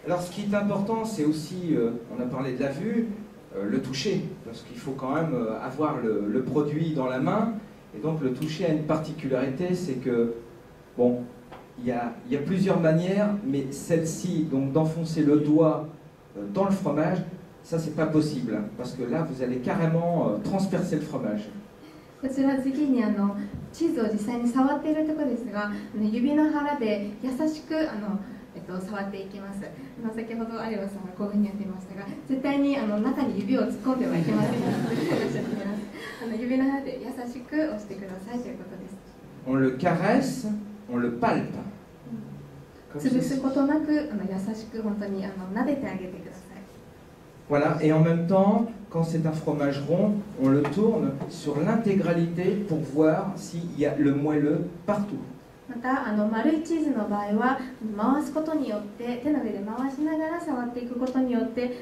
Alors ce qui est important, c'est aussi, on a parlé de la vue, le toucher, parce qu'il faut quand même avoir le produit dans la main, et donc le toucher a une particularité, c'est que, bon, il y a plusieurs manières, mais celle-ci, donc d'enfoncer le doigt dans le fromage, ça c'est pas possible, parce que là vous allez carrément transpercer le fromage. こちら次にチーズを実際に触っているところですが、指の腹で優しく触っていきます。先ほど有馬さんがこういうふうにやっていましたが、絶対に中に指を突っ込んではいけませんのでおっしゃっています。指の腹で優しく押してくださいということです。On le caresse, on le palpe. 潰すことなく優しく本当に撫でてあげてください。Voilà, et en même temps, quand c'est un fromage rond, on le tourne sur l'intégralité pour voir s'il y a le moelleux partout. また丸いチーズの場合は回すことによって手の上で回しながら触っていくことによって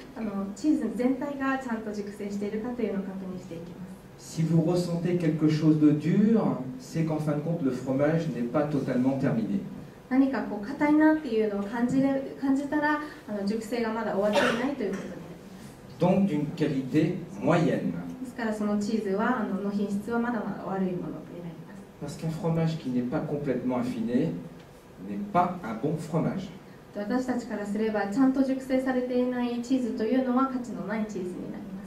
チーズ全体がちゃんと熟成しているかというのを確認していきます。 Si vous ressentez quelque chose de dur, c'est qu'en fin de compte le fromage n'est pas totalement terminé. 何かこう硬いなっていうのを感じたら熟成がまだ終わっていないということになります。 Donc d'une qualité moyenne. ですからそのチーズはの品質はまだまだ悪いものになります。 Parce qu'un fromage qui n'est pas complètement affiné n'est pas un bon fromage. 私たちからすればちゃんと熟成されていないチーズというのは価値のないチーズになりま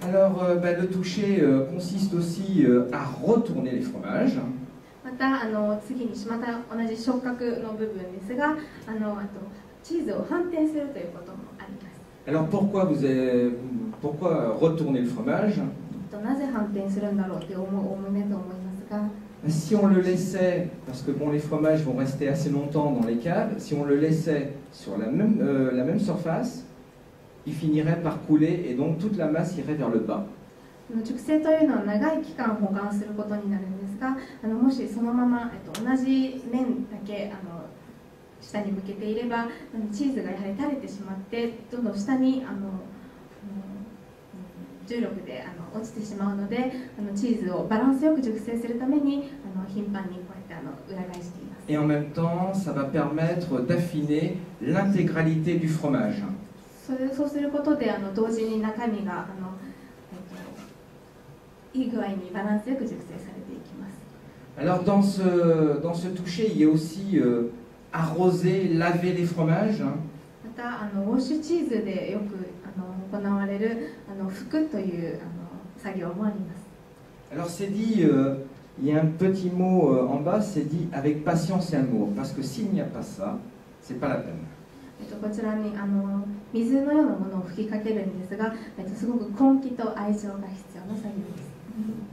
す。 Alors le toucher consiste aussi à retourner les fromages. また次にまた同じ触覚の部分ですがあとチーズを反転するということもあります。 Alors pourquoi retourner le fromage? なぜ反転するんだろうっておむねと思いますが、 Si on le laissait, parce que bon, les fromages vont rester assez longtemps dans les caves, si on le laissait sur la même surface, il finirait par couler et donc toute la masse irait vers le bas. 熟成というのは長い期間保管することになるんですが、もしそのまま、同じ面だけ下に向けていればチーズがやはり垂れてしまってどんどん下に重力で落ちてしまうのでチーズをバランスよく熟成するために頻繁にこうやって裏返しています。 Et en même temps, ça va permettre d'affiner l'intégralité du fromage. そうすることで同時に中身がいい具合にバランスよく熟成されていきます。 Alors dans ce toucher, il y a aussi arroser, laver les fromages. またウォッシュチーズでよく行われる拭くという作業もあります。 Alors c'est dit, il y a un petit mot en bas, c'est dit avec patience et amour, parce que s'il n'y a pas ça, c'est pas la peine. こちらに水のようなものを吹きかけるんですが、すごく根気と愛情が必要な作業です。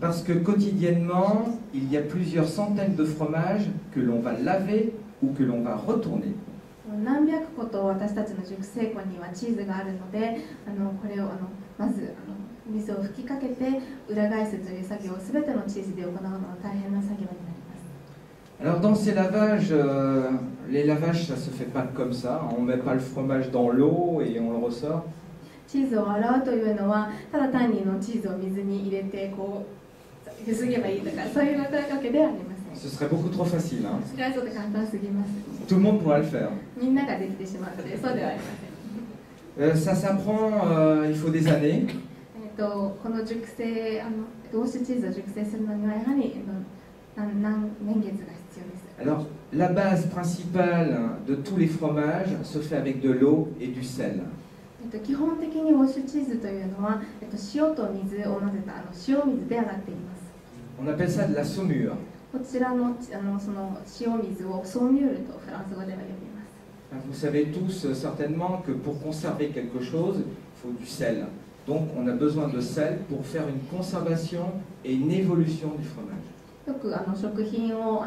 Parce que quotidiennement, il y a plusieurs centaines de fromages que l'on va laver ou que l'on va retourner. 何百個と私たちの熟成庫にはチーズがあるので、これをまず水を吹きかけて裏返すという作業をすべてのチーズで行うのは大変な作業になります。 Alors dans ces lavages, les lavages ça se fait pas comme ça, on met pas le fromage dans l'eau et on le ressort. チーズを洗うというのはただ単にチーズを水に入れてこうゆすげばいいとかそういうわけではありません。 Ce serait beaucoup trop facile, hein. それはちょっと簡単すぎます。 Tout le monde pourra le faire. みんなができてしまうのでそうではありません。 Ça s'apprend, il faut des années. この熟成ウォッシュチーズを熟成するのにはやはり何年月が必要です。 Alors la base principale de tous les fromages se fait avec de l'eau et du sel. 基本的にウォッシュチーズというのは塩と水を混ぜた塩水で洗っています。 On appelle ça de la saumure. こちらのその塩水をソーミュールとフランス語では呼びます。 Vous savez tous certainement que pour conserver quelque chose, il faut du sel. Donc on a besoin de sel pour faire une conservation et une évolution du fromage. よく食品を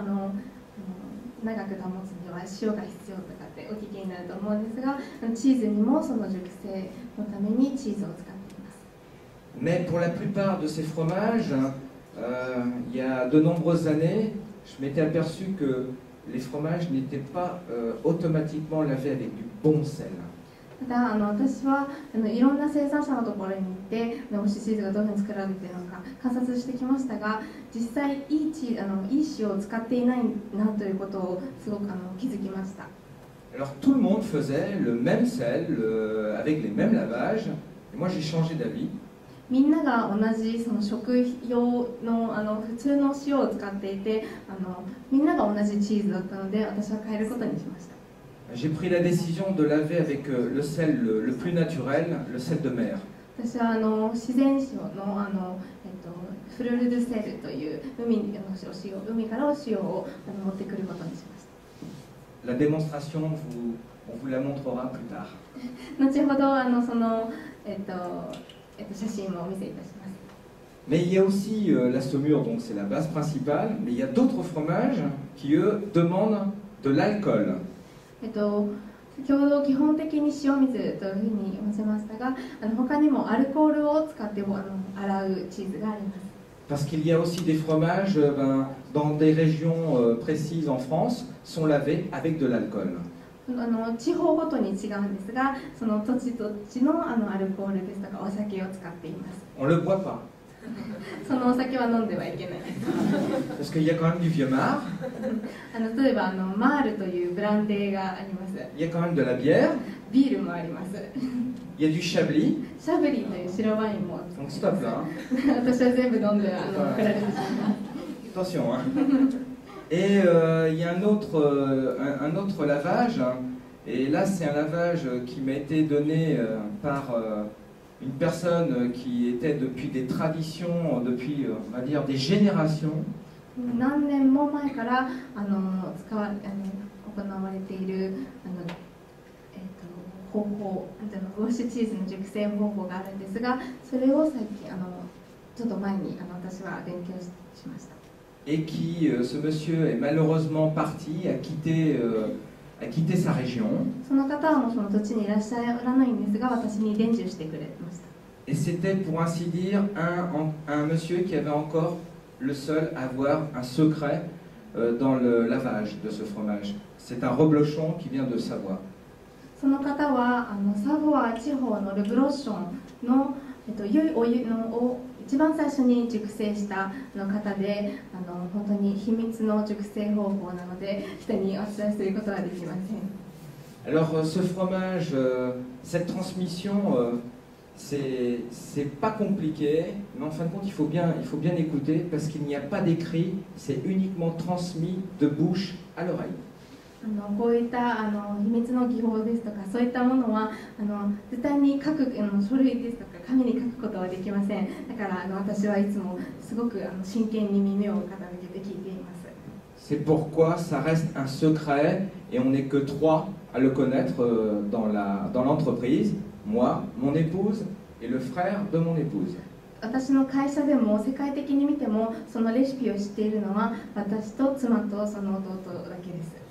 長く保つには塩が必要とかってお聞きになると思うんですが、チーズにもその熟成のためにチーズを使っています。 Mais pour la plupart de ces fromages, il y a de nombreuses années, je m'étais aperçu que les fromages n'étaient pas automatiquement lavés avec du bon sel. ただ私はいろんな生産者のところに行ってウォッシュチーズがどういうふうに作られているのか観察してきましたが、実際いい塩を使っていないなということをすごく気づきました。Alors tout le monde faisait le même sel, avec les mêmes lavages, et moi j'ai changé d'avis. みんなが同じその食用の普通の塩を使っていてみんなが同じチーズだったので私は変えることにしました。 J'ai pris la décision de laver avec le sel le plus naturel, le sel de mer. 私は自然塩のフルルドセルという海からお塩を持ってくることにしました。 La démonstration, on vous la montrera plus tard. 後ほどその写真もお見せいたします。 Mais il y a aussi la saumure, donc c'est la base principale, mais il y a d'autres fromages qui, eux, demandent de l'alcool. 先ほど基本的に塩水というふうに申しましたが他にもアルコールを使って洗うチーズがあります。 Parce qu'il y a aussi des fromages, dans des régions précises en France, sont lavés avec de l'alcool. 地方ごとに違うんですがその土地土地のアルコールですとかお酒を使っています。 On ne le boit pas. そのお酒は飲んではいけないです。 Parce qu'il y a quand même du vieux marc, 例えばマールというブランデーがあります。 il y a quand même de la bière, ビールもあります。 il y a du chablis, シャブリーという白ワインも donc stop là. 私は全部飲んで送られてしまいます。 Attention, hein. Et il y a un autre lavage, hein, et là c'est un lavage qui m'a été donné par une personne qui était depuis des traditions, depuis on va dire des générations. 何年も前から行われている方法、ウォッシュチーズの熟成方法があるんですが、それを最近ちょっと前に私は勉強しました。 Et qui, ce monsieur est malheureusement parti, a quitté sa région. その方はもうその土地にいらっしゃらないんですが、私に伝授してくれました。 Et c'était pour ainsi dire un monsieur qui avait encore le seul à avoir un secret dans le lavage de ce fromage. C'est un reblochon qui vient de Savoie. その方はサヴォワ地方のルブロッションの良いお湯を一番最初に熟成した方で本当に秘密の熟成方法なので人にお伝えすることはできません。 Alors ce fromage, cette transmission, c'est pas compliqué, mais en fin de compte il faut bien écouter parce qu'il n'y a pas d'écrit, c'est uniquement transmis de bouche à l'oreille. こういった秘密の技法ですとかそういったものは絶対に書く書類ですとか紙に書くことはできません。だから私はいつもすごく真剣に耳を傾けて聞いています。 C'est pourquoi ça reste un secret et on n'est que 3 à le connaître dans l'entreprise, moi, mon épouse et le frère de mon épouse. 私の会社でも世界的に見てもそのレシピを知っているのは私と妻とその弟だけです。